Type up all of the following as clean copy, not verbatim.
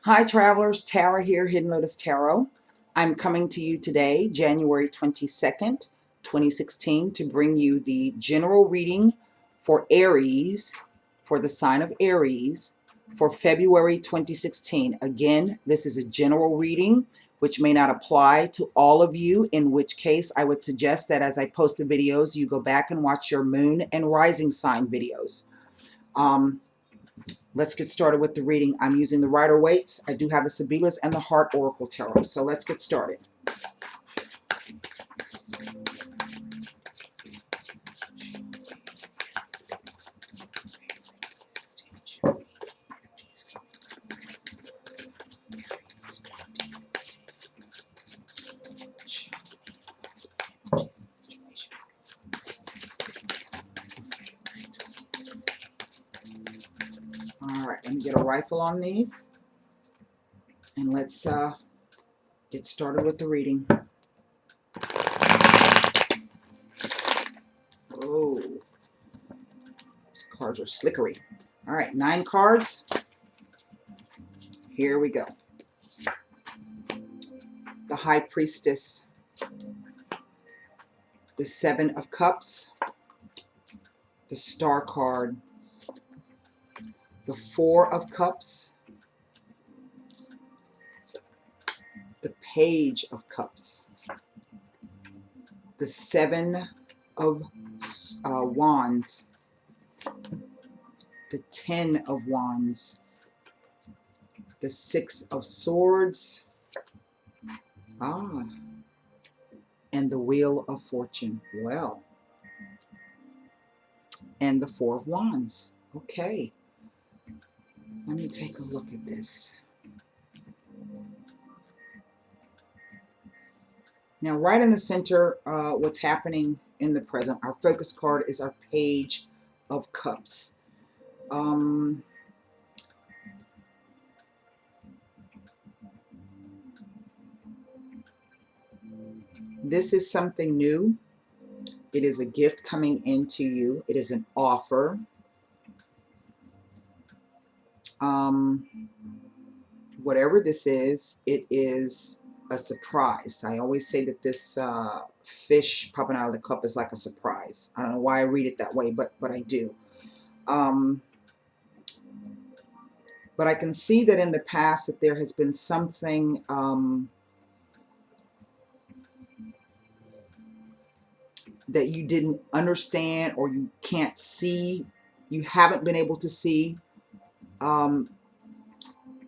Hi travelers, Tara here, Hidden Lotus Tarot. I'm coming to you today, January 22nd, 2016, to bring you the general reading for Aries, for the sign of Aries, for February 2016. Again, this is a general reading, which may not apply to all of you, in which case I would suggest that as I post the videos, you go back and watch your moon and rising sign videos. Let's get started with the reading. I'm using the Rider-Waite's. I do have the Sibylla's and the Heart Oracle Tarot. So let's get started. All right, let me get a rifle on these. And let's get started with the reading. Oh, these cards are slickery. All right, 9 cards. Here we go. The High Priestess. The 7 of Cups. The Star card. The 4 of Cups. The Page of Cups. The 7 of Wands. The 10 of Wands. The 6 of Swords. And the Wheel of Fortune. Well, and the 4 of Wands. Okay. Let me take a look at this. Now, right in the center, what's happening in the present, our focus card is our Page of Cups. This is something new. It is a gift coming into you. It is an offer. Whatever this is, it is a surprise. I always say that this fish popping out of the cup is like a surprise. I don't know why I read it that way, but I do. But I can see that in the past that there has been something that you didn't understand, or you can't see. You haven't been able to see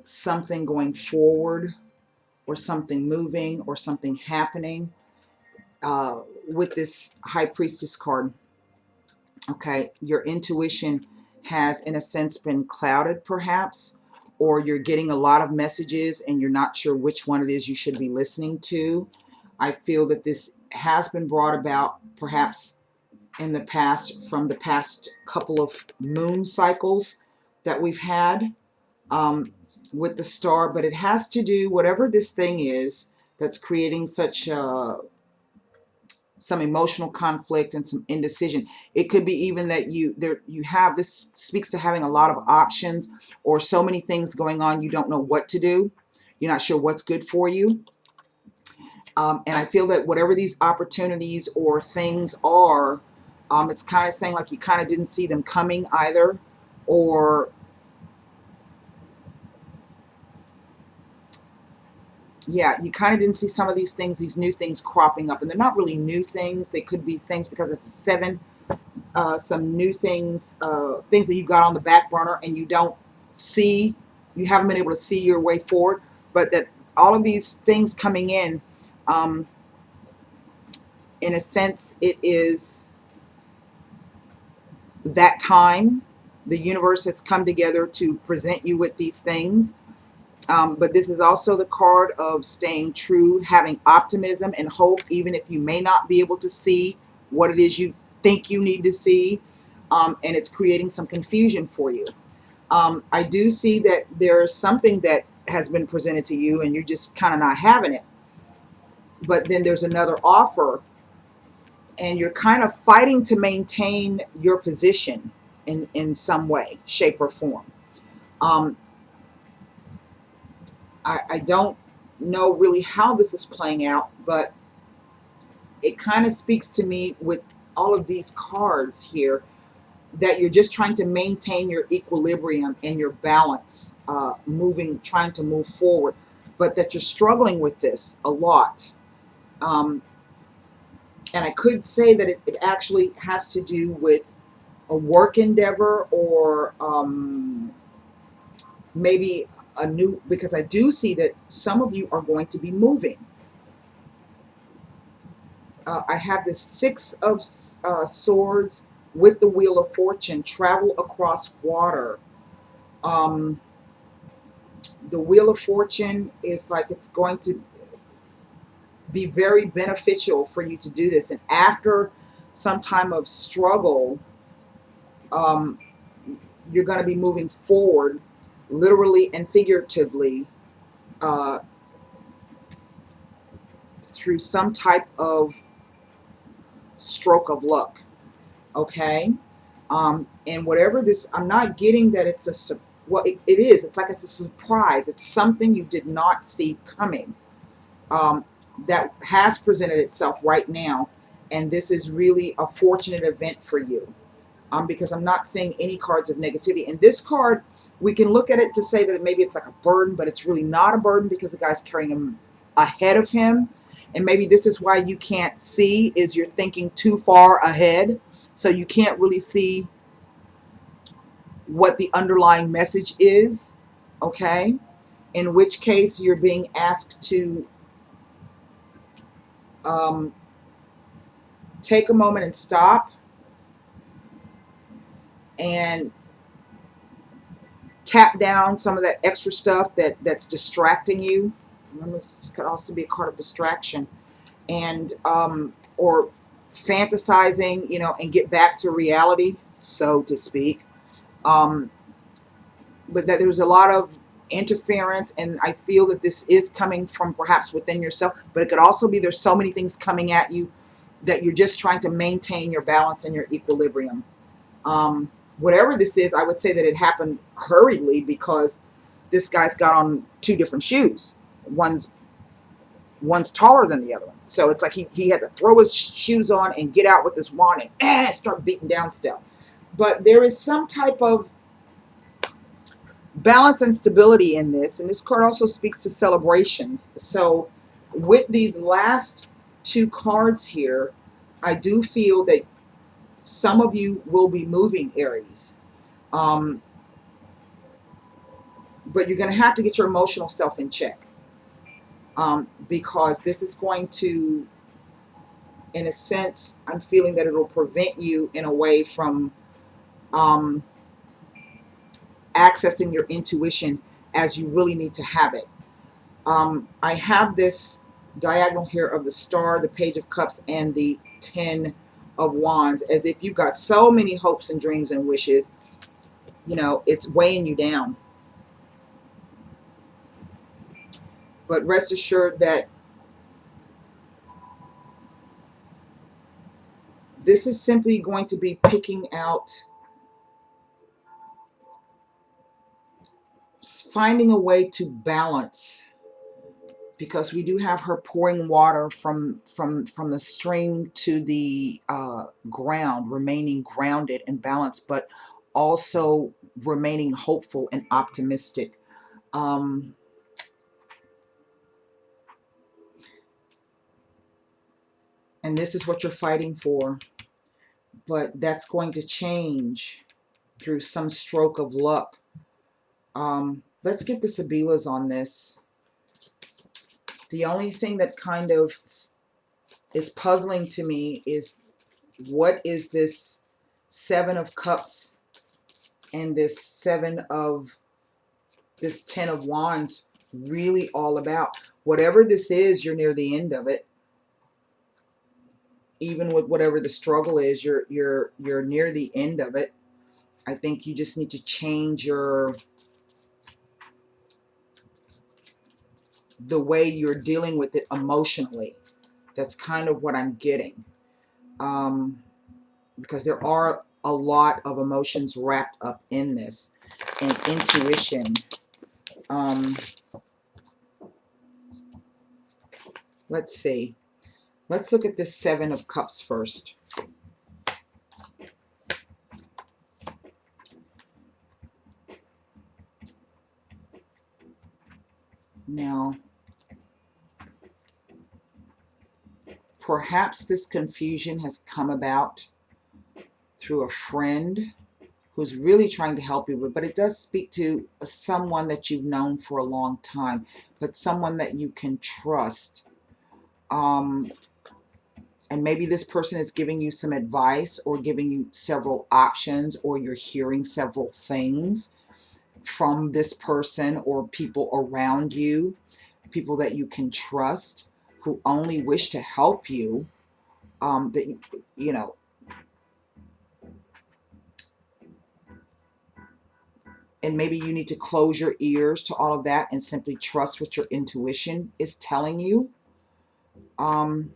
something going forward, or something moving, or something happening with this High Priestess card. Okay, your intuition has in a sense been clouded perhaps, or you're getting a lot of messages and you're not sure which one it is you should be listening to. I feel that this has been brought about perhaps in the past, from the past couple of moon cycles that we've had with the star, but it has to do, whatever this thing is that's creating such some emotional conflict and some indecision. It could be even that you have, this speaks to having a lot of options, or so many things going on you don't know what to do. You're not sure what's good for you. And I feel that whatever these opportunities or things are, it's kind of saying like you kind of didn't see them coming either, or yeah, you kind of didn't see some of these things, these new things cropping up. And they're not really new things. They could be things, because it's a 7, some new things, things that you got on the back burner and you don't see, you haven't been able to see your way forward. But that all of these things coming in a sense, it is that time. The universe has come together to present you with these things. But this is also the card of staying true, having optimism and hope, even if you may not be able to see what it is you think you need to see. And it's creating some confusion for you. I do see that there's something that has been presented to you and you're just kind of not having it. But then there's another offer and you're kind of fighting to maintain your position in some way, shape, or form. I don't know really how this is playing out, but it kind of speaks to me with all of these cards here that you're just trying to maintain your equilibrium and your balance, trying to move forward, but that you're struggling with this a lot. Um, and I could say that it actually has to do with a work endeavor, or maybe a new, because I do see that some of you are going to be moving. I have the Six of Swords with the Wheel of Fortune, travel across water. Um, the Wheel of Fortune is like it's going to be very beneficial for you to do this. And after some time of struggle, um, you're going to be moving forward, literally and figuratively, uh, through some type of stroke of luck. Okay? And whatever this, I'm not getting that it's well, it is. It's like it's a surprise. It's something you did not see coming, um, that has presented itself right now. And this is really a fortunate event for you. Because I'm not seeing any cards of negativity. And this card, we can look at it to say that maybe it's like a burden, but it's really not a burden because the guy's carrying him ahead of him. And maybe this is why you can't see, is you're thinking too far ahead. So you can't really see what the underlying message is, okay? In which case you're being asked to um, take a moment and stop and tap down some of that extra stuff that's distracting you. This could also be a card of distraction, and or fantasizing, and get back to reality, so to speak. Um, but that there's a lot of interference, and I feel that this is coming from perhaps within yourself, but it could also be there's so many things coming at you that you're just trying to maintain your balance and your equilibrium. Whatever this is, I would say that it happened hurriedly because this guy's got on two different shoes. One's taller than the other one. So it's like he had to throw his shoes on and get out with his wand and start beating down stuff. But there is some type of balance and stability in this. And this card also speaks to celebrations. So with these last two cards here, I do feel that some of you will be moving, Aries. Um, but you're going to have to get your emotional self in check, because this is going to, in a sense, I'm feeling that it'll prevent you in a way from um, accessing your intuition as you really need to have it. I have this diagonal here of the Star, the Page of Cups, and the Ten of Wands, as if you've got so many hopes and dreams and wishes, it's weighing you down. But rest assured that this is simply going to be picking out, finding a way to balance, because we do have her pouring water from the stream to the ground, remaining grounded and balanced, but also remaining hopeful and optimistic. Um, and this is what you're fighting for, but that's going to change through some stroke of luck. Let's get the Sabilas on this. The only thing that kind of is puzzling to me is, what is this Seven of Cups and this this Ten of Wands really all about? Whatever this is, you're near the end of it. Even with whatever the struggle is, you're near the end of it. I think you just need to change the way you're dealing with it emotionally. That's kind of what I'm getting. Because there are a lot of emotions wrapped up in this, and intuition. Let's see. Let's look at this Seven of Cups first. Now, perhaps this confusion has come about through a friend who's really trying to help you with, but it does speak to someone that you've known for a long time, but someone that you can trust. And maybe this person is giving you some advice or giving you several options, or you're hearing several things from this person or people around you, people that you can trust who only wish to help you. That you know, and maybe you need to close your ears to all of that and simply trust what your intuition is telling you. Um,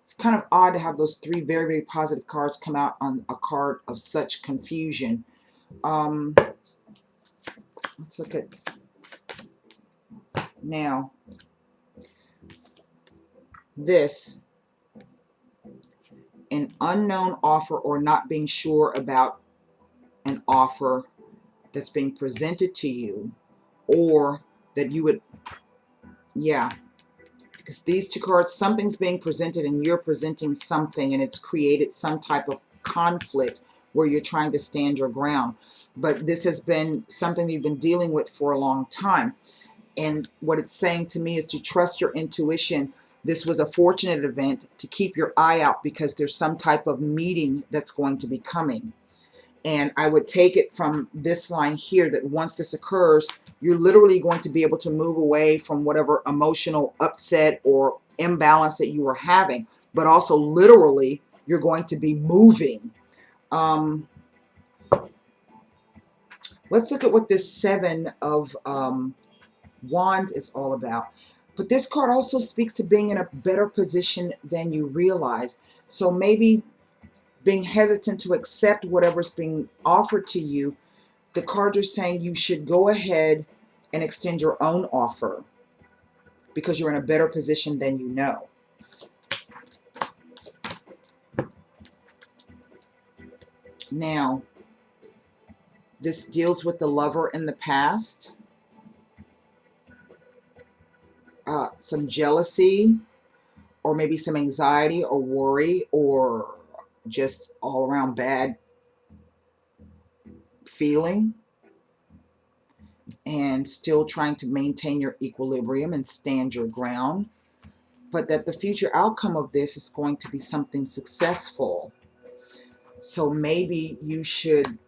it's kind of odd to have those three very, very positive cards come out on a card of such confusion. Um, let's look at now this, an unknown offer or not being sure about an offer that's being presented to you, or that you would, yeah, because these two cards, something's being presented and you're presenting something, and it's created some type of conflict where you're trying to stand your ground. But this has been something you've been dealing with for a long time. And what it's saying to me is to trust your intuition. This was a fortunate event, to keep your eye out because there's some type of meeting that's going to be coming. And I would take it from this line here that once this occurs, you're literally going to be able to move away from whatever emotional upset or imbalance that you were having, but also literally you're going to be moving. Let's look at what this Seven of Wands is all about. But this card also speaks to being in a better position than you realize. So maybe being hesitant to accept whatever's being offered to you, the cards are saying you should go ahead and extend your own offer because you're in a better position than you know. Now, this deals with the lover in the past, some jealousy, or maybe some anxiety or worry, or just all around bad feeling, and still trying to maintain your equilibrium and stand your ground. But that the future outcome of this is going to be something successful. So maybe you should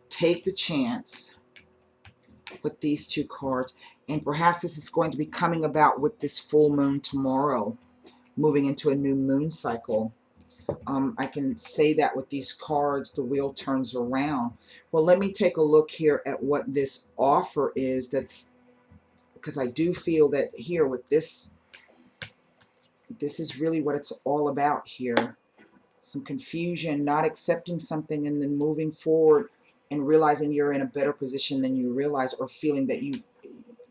take the chance with these two cards. And perhaps this is going to be coming about with this full moon tomorrow, moving into a new moon cycle. I can say that with these cards, the wheel turns around. Well, let me take a look here at what this offer is. That's because I do feel that here with this, this is really what it's all about here. Some confusion, not accepting something, and then moving forward and realizing you're in a better position than you realize, or feeling that you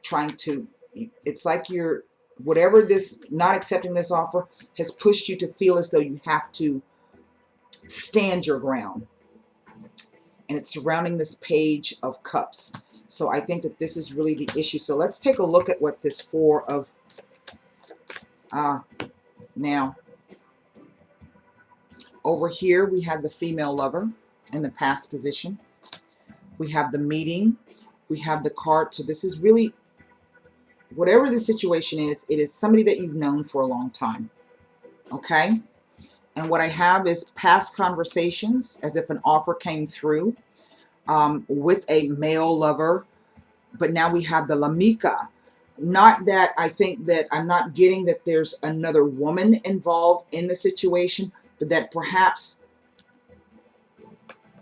trying to, it's like you're, whatever this, not accepting this offer has pushed you to feel as though you have to stand your ground. And it's surrounding this Page of Cups. So I think that this is really the issue. So let's take a look at what this Four of, now, over here we have the female lover in the past position. We have the meeting. We have the card. So this is really, whatever the situation is, it is somebody that you've known for a long time. Okay? And what I have is past conversations, as if an offer came through with a male lover. But now we have the Lamika. Not that I think that, I'm not getting that there's another woman involved in the situation, but that perhaps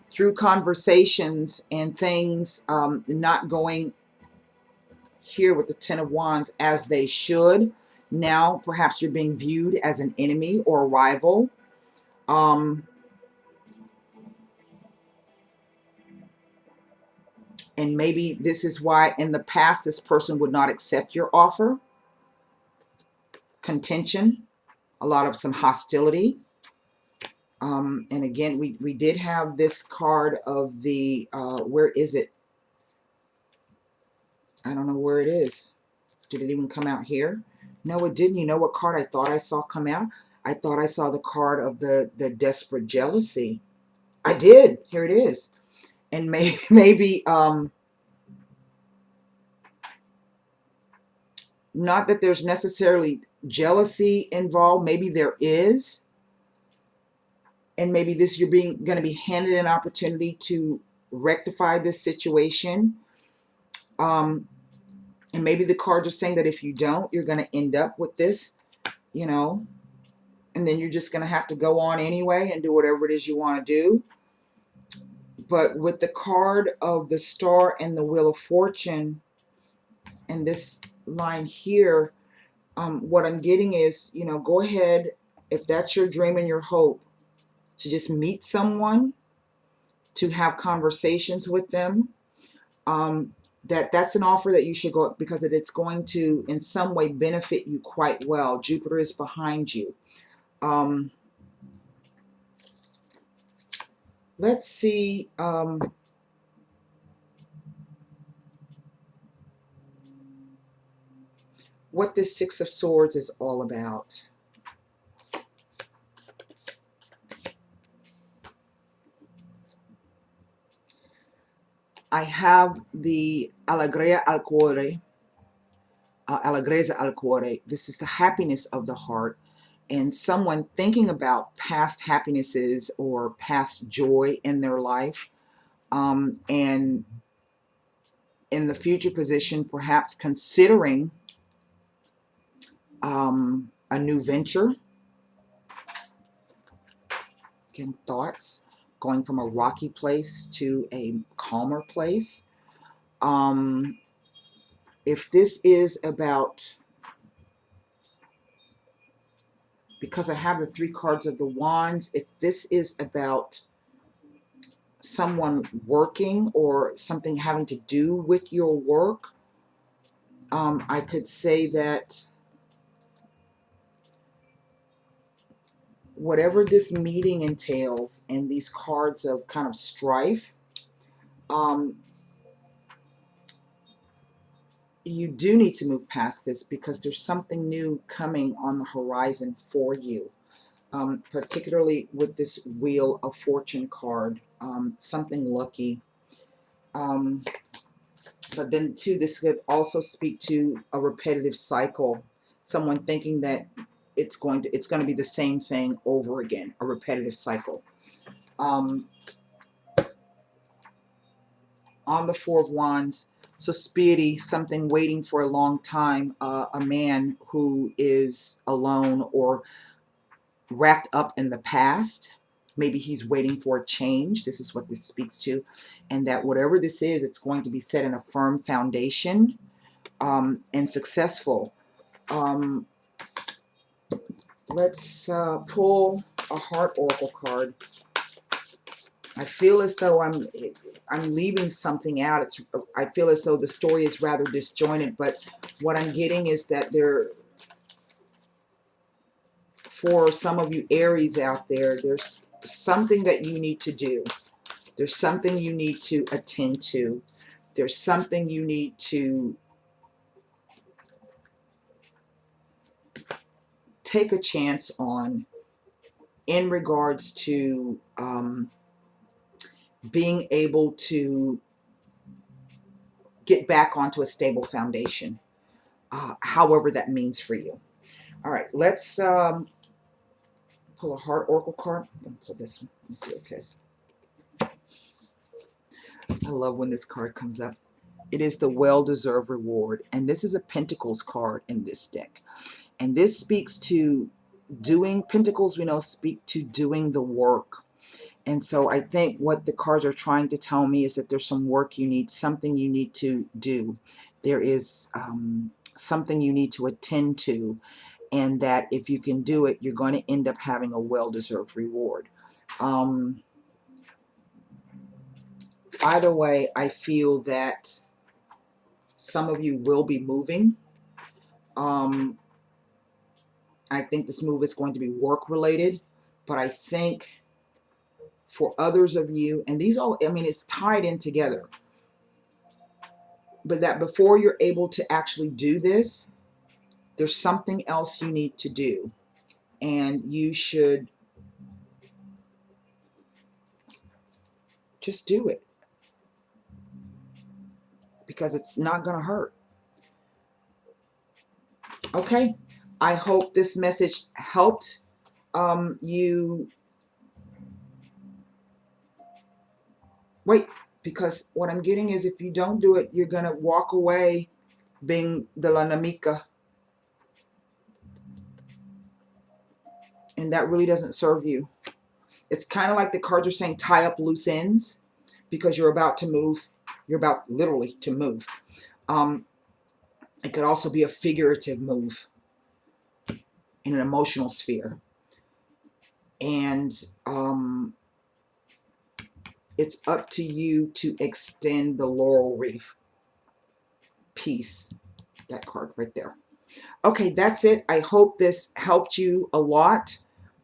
through conversations and things not going here with the Ten of Wands as they should, now perhaps you're being viewed as an enemy or a rival. And maybe this is why in the past this person would not accept your offer. contention, a lot of some hostility. And again, we did have this card of the, where is it? I don't know where it is. Did it even come out here? No, it didn't. You know what card I thought I saw come out? I thought I saw the card of the desperate jealousy. I did. Here it is. And maybe, not that there's necessarily jealousy involved. Maybe there is. And maybe this, you're going to be handed an opportunity to rectify this situation. And maybe the cards are saying that if you don't, you're going to end up with this, you know, and then you're just going to have to go on anyway and do whatever it is you want to do. But with the card of the Star and the Wheel of Fortune and this line here, what I'm getting is, you know, go ahead, if that's your dream and your hope, to just meet someone, to have conversations with them. That's an offer that you should go, because it's going to in some way benefit you quite well. Jupiter is behind you. Let's see. What this Six of Swords is all about. I have the Alegria al Cuore, Allegrezza al Cuore. This is the happiness of the heart, and someone thinking about past happinesses or past joy in their life, and in the future position, perhaps considering a new venture. Again, thoughts going from a rocky place to a calmer place. If this is about, because I have the 3 cards of the Wands, if this is about someone working or something having to do with your work, I could say that whatever this meeting entails and these cards of kind of strife, you do need to move past this, because there's something new coming on the horizon for you, particularly with this Wheel of Fortune card, something lucky. But then too, this could also speak to a repetitive cycle, someone thinking that it's going to be the same thing over again, a repetitive cycle. On the Four of Wands, suspiri, something waiting for a long time, a man who is alone or wrapped up in the past. Maybe he's waiting for a change. This is what this speaks to. And that whatever this is, it's going to be set in a firm foundation, and successful. Let's pull a Heart Oracle card. I feel as though I'm leaving something out. I feel as though the story is rather disjointed, but what I'm getting is that for some of you Aries out there, there's something that you need to do. There's something you need to attend to. There's something you need to take a chance on in regards to being able to get back onto a stable foundation, however that means for you. All right, let's pull a Heart Oracle card. I'm going to pull this one. Let me see what it says. I love when this card comes up. It is the well-deserved reward, and this is a Pentacles card in this deck. And this speaks to doing, Pentacles we know speak to doing the work. And so I think what the cards are trying to tell me is that there's some work you need, something you need to do. There is something you need to attend to, and that if you can do it, you're going to end up having a well-deserved reward. Either way, I feel that some of you will be moving. I think this move is going to be work related, but I think for others of you, and these all, I mean, it's tied in together, but that before you're able to actually do this, there's something else you need to do, and you should just do it because it's not going to hurt. Okay, I hope this message helped you. Wait, because what I'm getting is if you don't do it, you're going to walk away being the la namica, and that really doesn't serve you. It's kind of like the cards are saying tie up loose ends because you're about to move. You're about literally to move. It could also be a figurative move in an emotional sphere. And it's up to you to extend the laurel wreath. Peace. That card right there. Okay, that's it. I hope this helped you a lot.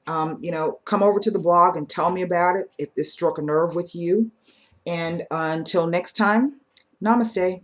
You know, come over to the blog and tell me about it if this struck a nerve with you. And until next time, namaste.